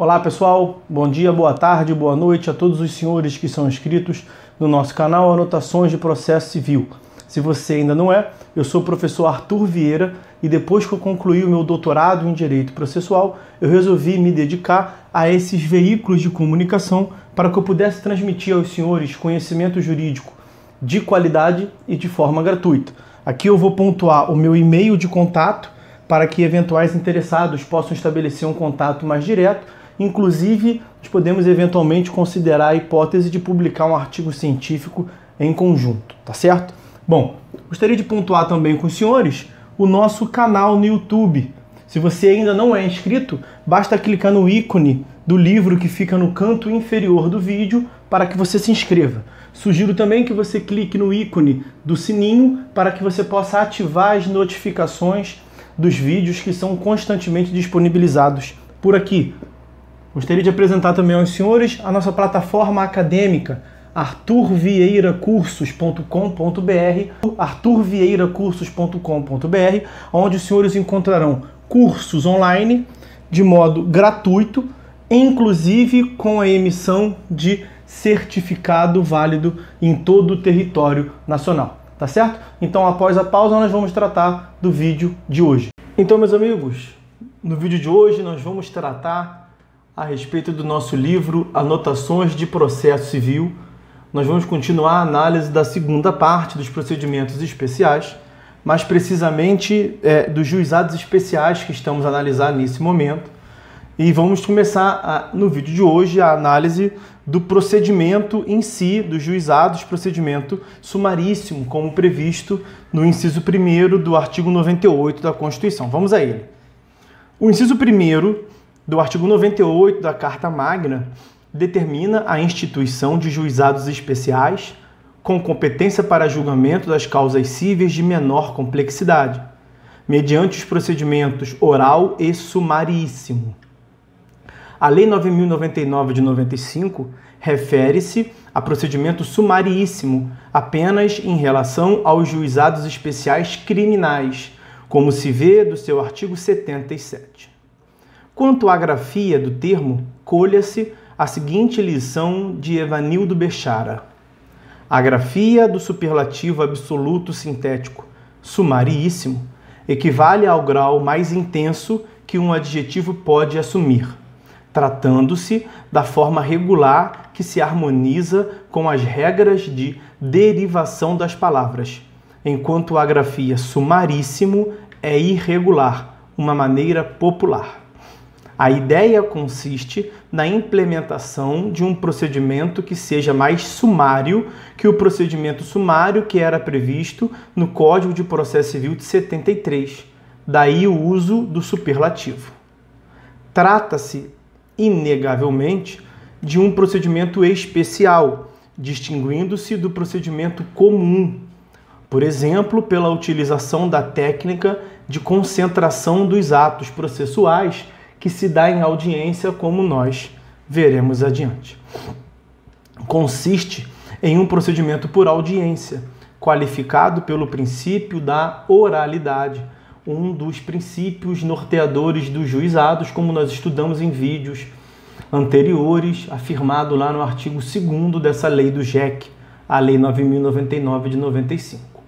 Olá pessoal, bom dia, boa tarde, boa noite a todos os senhores que são inscritos no nosso canal Anotações de Processo Civil. Se você ainda não é, eu sou o professor Arthur Vieira e depois que eu concluí o meu doutorado em Direito Processual, eu resolvi me dedicar a esses veículos de comunicação para que eu pudesse transmitir aos senhores conhecimento jurídico de qualidade e de forma gratuita. Aqui eu vou pontuar o meu e-mail de contato para que eventuais interessados possam estabelecer um contato mais direto. Inclusive, nós podemos eventualmente considerar a hipótese de publicar um artigo científico em conjunto, tá certo? Bom, gostaria de pontuar também com os senhores o nosso canal no YouTube. Se você ainda não é inscrito, basta clicar no ícone do livro que fica no canto inferior do vídeo para que você se inscreva. Sugiro também que você clique no ícone do sininho para que você possa ativar as notificações dos vídeos que são constantemente disponibilizados por aqui. Gostaria de apresentar também aos senhores a nossa plataforma acadêmica, arthurvieiracursos.com.br, onde os senhores encontrarão cursos online de modo gratuito, inclusive com a emissão de certificado válido em todo o território nacional, tá certo? Então, após a pausa, nós vamos tratar do vídeo de hoje. Então, meus amigos, no vídeo de hoje nós vamos tratar a respeito do nosso livro Anotações de Processo Civil. Nós vamos continuar a análise da segunda parte dos procedimentos especiais, mais precisamente dos juizados especiais que estamos a analisar nesse momento. E vamos começar no vídeo de hoje a análise do procedimento em si, dos juizados, procedimento sumaríssimo, como previsto no inciso 1º do artigo 98 da Constituição. Vamos a ele. O inciso 1º do artigo 98 da Carta Magna determina a instituição de juizados especiais com competência para julgamento das causas cíveis de menor complexidade, mediante os procedimentos oral e sumaríssimo. A Lei 9.099 de 95 refere-se a procedimento sumaríssimo apenas em relação aos juizados especiais criminais, como se vê do seu artigo 77. Quanto à grafia do termo, colha-se a seguinte lição de Evanildo Bechara. A grafia do superlativo absoluto sintético sumaríssimo equivale ao grau mais intenso que um adjetivo pode assumir, tratando-se da forma regular que se harmoniza com as regras de derivação das palavras, enquanto a grafia sumaríssimo é irregular, uma maneira popular. A ideia consiste na implementação de um procedimento que seja mais sumário que o procedimento sumário que era previsto no Código de Processo Civil de 73, daí o uso do superlativo. Trata-se, inegavelmente, de um procedimento especial, distinguindo-se do procedimento comum, por exemplo, pela utilização da técnica de concentração dos atos processuais que se dá em audiência, como nós veremos adiante. Consiste em um procedimento por audiência, qualificado pelo princípio da oralidade, um dos princípios norteadores dos juizados, como nós estudamos em vídeos anteriores, afirmado lá no artigo 2º dessa lei do JEC, a Lei 9.099 de 95.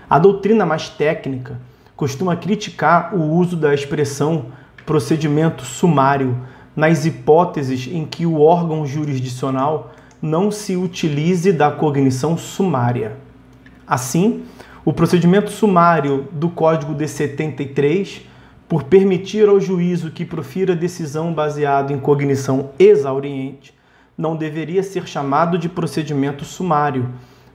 A doutrina mais técnica costuma criticar o uso da expressão procedimento sumário nas hipóteses em que o órgão jurisdicional não se utilize da cognição sumária. Assim, o procedimento sumário do Código de 73, por permitir ao juízo que profira decisão baseado em cognição exauriente, não deveria ser chamado de procedimento sumário,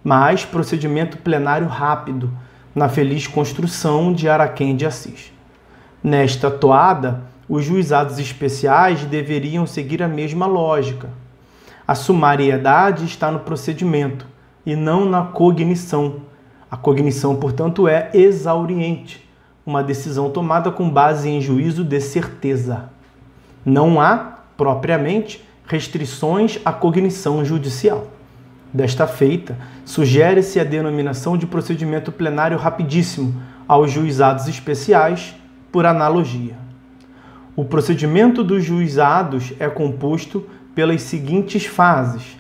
mas procedimento plenário rápido, na feliz construção de Araquém de Assis. Nesta toada, os juizados especiais deveriam seguir a mesma lógica. A sumariedade está no procedimento e não na cognição. A cognição, portanto, é exauriente, uma decisão tomada com base em juízo de certeza. Não há, propriamente, restrições à cognição judicial. Desta feita, sugere-se a denominação de procedimento plenário rapidíssimo aos juizados especiais, por analogia. O procedimento dos juizados é composto pelas seguintes fases.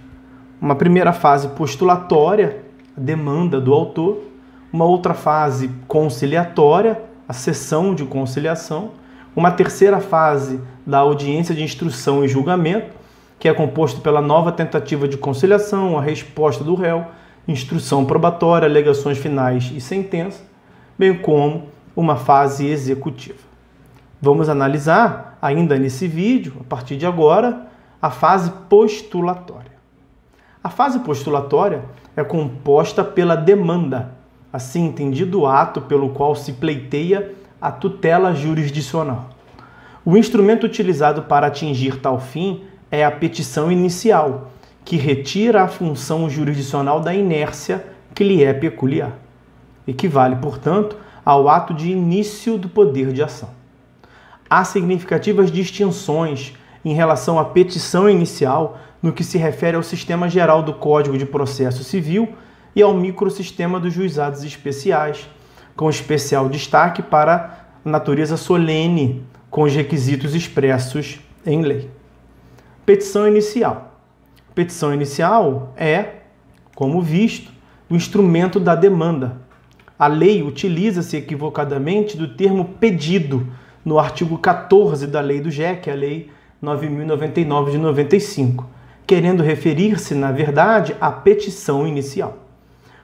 Uma primeira fase postulatória, a demanda do autor. Uma outra fase conciliatória, a sessão de conciliação. Uma terceira fase da audiência de instrução e julgamento, que é composto pela nova tentativa de conciliação, a resposta do réu, instrução probatória, alegações finais e sentença, bem como uma fase executiva. Vamos analisar, ainda nesse vídeo, a partir de agora, a fase postulatória. A fase postulatória é composta pela demanda, assim entendido o ato pelo qual se pleiteia a tutela jurisdicional. O instrumento utilizado para atingir tal fim é a petição inicial, que retira a função jurisdicional da inércia que lhe é peculiar. Equivale, portanto, ao ato de início do poder de ação. Há significativas distinções em relação à petição inicial no que se refere ao sistema geral do Código de Processo Civil e ao microsistema dos juizados especiais, com especial destaque para a natureza solene, com os requisitos expressos em lei. Petição inicial. Petição inicial é, como visto, o instrumento da demanda. A lei utiliza-se equivocadamente do termo pedido no artigo 14 da Lei do GEC, a Lei 9.099 de 95, querendo referir-se, na verdade, à petição inicial.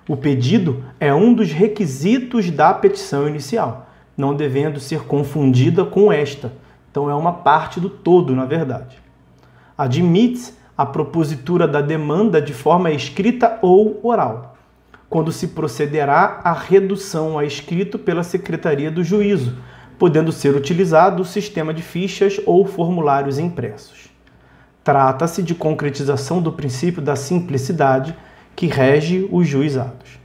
O pedido é um dos requisitos da petição inicial, não devendo ser confundida com esta. Então, é uma parte do todo, na verdade. Admite-se a propositura da demanda de forma escrita ou oral, quando se procederá à redução a escrito pela Secretaria do Juízo, podendo ser utilizado o sistema de fichas ou formulários impressos. Trata-se de concretização do princípio da simplicidade que rege os juizados.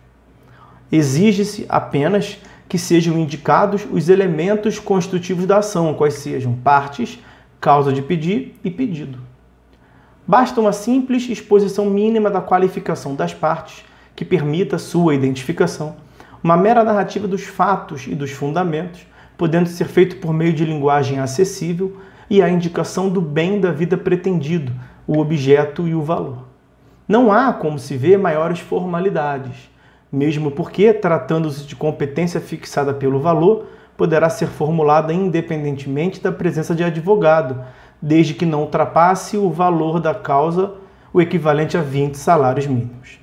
Exige-se apenas que sejam indicados os elementos constitutivos da ação, quais sejam partes, causa de pedir e pedido. Basta uma simples exposição mínima da qualificação das partes, que permita sua identificação, uma mera narrativa dos fatos e dos fundamentos, podendo ser feito por meio de linguagem acessível, e a indicação do bem da vida pretendido, o objeto e o valor. Não há, como se vê, maiores formalidades, mesmo porque, tratando-se de competência fixada pelo valor, poderá ser formulada independentemente da presença de advogado, desde que não ultrapasse o valor da causa, o equivalente a 20 salários mínimos.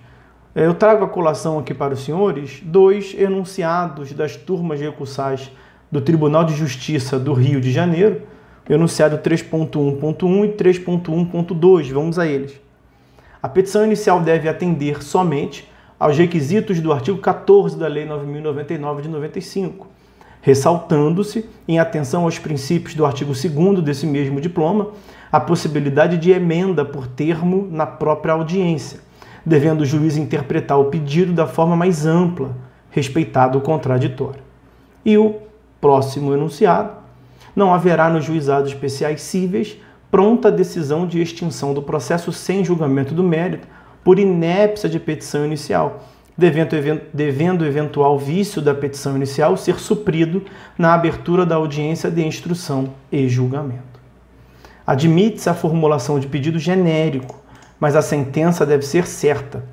Eu trago a colação aqui para os senhores 2 enunciados das turmas recursais do Tribunal de Justiça do Rio de Janeiro, enunciado 3.1.1 e 3.1.2. Vamos a eles. A petição inicial deve atender somente aos requisitos do artigo 14 da Lei 9.099 de 95, ressaltando-se, em atenção aos princípios do artigo 2º desse mesmo diploma, a possibilidade de emenda por termo na própria audiência, devendo o juiz interpretar o pedido da forma mais ampla, respeitado o contraditório. E o próximo enunciado: não haverá nos juizados especiais cíveis pronta decisão de extinção do processo sem julgamento do mérito por inépcia de petição inicial, devendo eventual vício da petição inicial ser suprido na abertura da audiência de instrução e julgamento. Admite-se a formulação de pedido genérico, mas a sentença deve ser certa,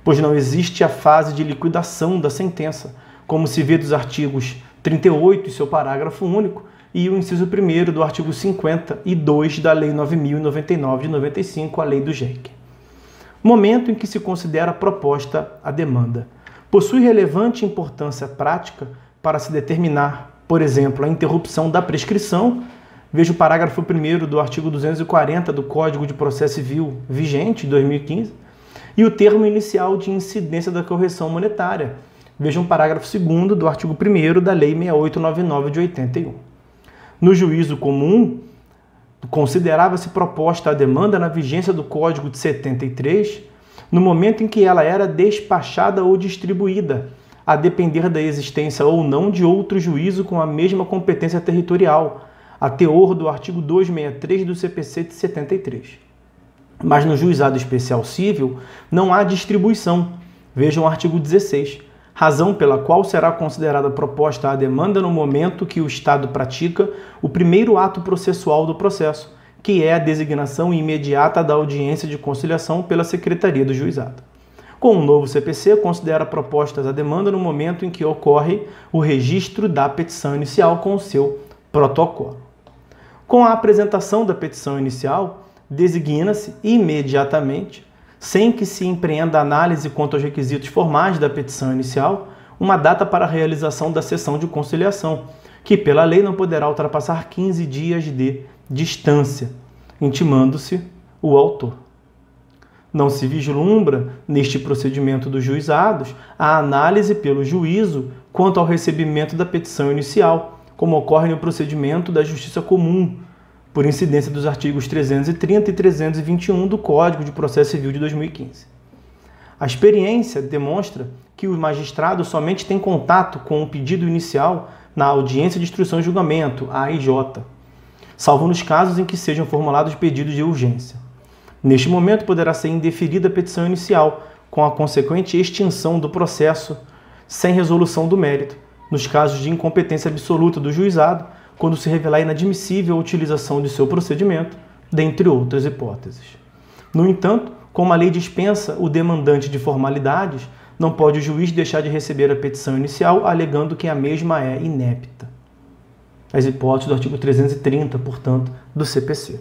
pois não existe a fase de liquidação da sentença, como se vê dos artigos 38 e seu parágrafo único e o inciso 1º do artigo 52 da Lei 9.099 de 95, a Lei do GEC. Momento em que se considera proposta a demanda. Possui relevante importância prática para se determinar, por exemplo, a interrupção da prescrição. Veja o parágrafo 1º do artigo 240 do Código de Processo Civil vigente, 2015, e o termo inicial de incidência da correção monetária. Veja o parágrafo 2º do artigo 1º da Lei 6899 de 81. No juízo comum, considerava-se proposta a demanda na vigência do Código de 73, no momento em que ela era despachada ou distribuída, a depender da existência ou não de outro juízo com a mesma competência territorial, a teor do artigo 263 do CPC de 73. Mas no juizado especial civil não há distribuição. Vejam o artigo 16. razão pela qual será considerada proposta a demanda no momento que o Estado pratica o primeiro ato processual do processo, que é a designação imediata da audiência de conciliação pela Secretaria do Juizado. Com o novo CPC, considera propostas a demanda no momento em que ocorre o registro da petição inicial com o seu protocolo. Com a apresentação da petição inicial, designa-se imediatamente, sem que se empreenda análise quanto aos requisitos formais da petição inicial, uma data para a realização da sessão de conciliação, que pela lei não poderá ultrapassar 15 dias de distância, intimando-se o autor. Não se vislumbra, neste procedimento dos juizados, a análise pelo juízo quanto ao recebimento da petição inicial, como ocorre no procedimento da Justiça Comum, por incidência dos artigos 330 e 321 do Código de Processo Civil de 2015. A experiência demonstra que o magistrado somente tem contato com o pedido inicial na audiência de instrução e julgamento, a AIJ, salvo nos casos em que sejam formulados pedidos de urgência. Neste momento, poderá ser indeferida a petição inicial, com a consequente extinção do processo sem resolução do mérito, nos casos de incompetência absoluta do juizado, quando se revelar inadmissível a utilização de seu procedimento, dentre outras hipóteses. No entanto, como a lei dispensa o demandante de formalidades, não pode o juiz deixar de receber a petição inicial, alegando que a mesma é inepta. As hipóteses do artigo 330, portanto, do CPC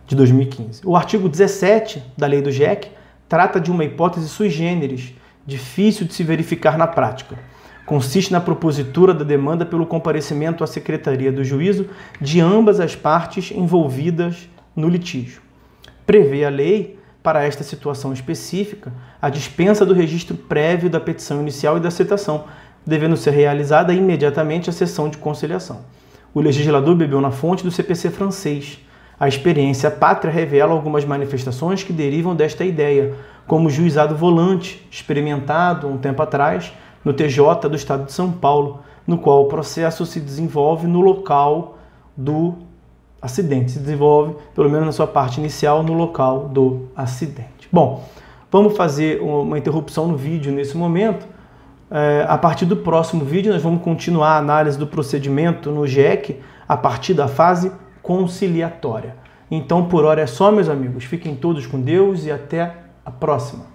de 2015. O artigo 17 da lei do GEC trata de uma hipótese sui generis, difícil de se verificar na prática. Consiste na propositura da demanda pelo comparecimento à Secretaria do Juízo de ambas as partes envolvidas no litígio. Prevê a lei, para esta situação específica, a dispensa do registro prévio da petição inicial e da citação, devendo ser realizada imediatamente a sessão de conciliação. O legislador bebeu na fonte do CPC francês. A experiência pátria revela algumas manifestações que derivam desta ideia, como o juizado volante, experimentado um tempo atrás no TJ do Estado de São Paulo, no qual o processo se desenvolve no local do acidente, se desenvolve, pelo menos na sua parte inicial, no local do acidente. Bom, vamos fazer uma interrupção no vídeo nesse momento. A partir do próximo vídeo, nós vamos continuar a análise do procedimento no GEC a partir da fase conciliatória. Então, por hora é só, meus amigos. Fiquem todos com Deus e até a próxima.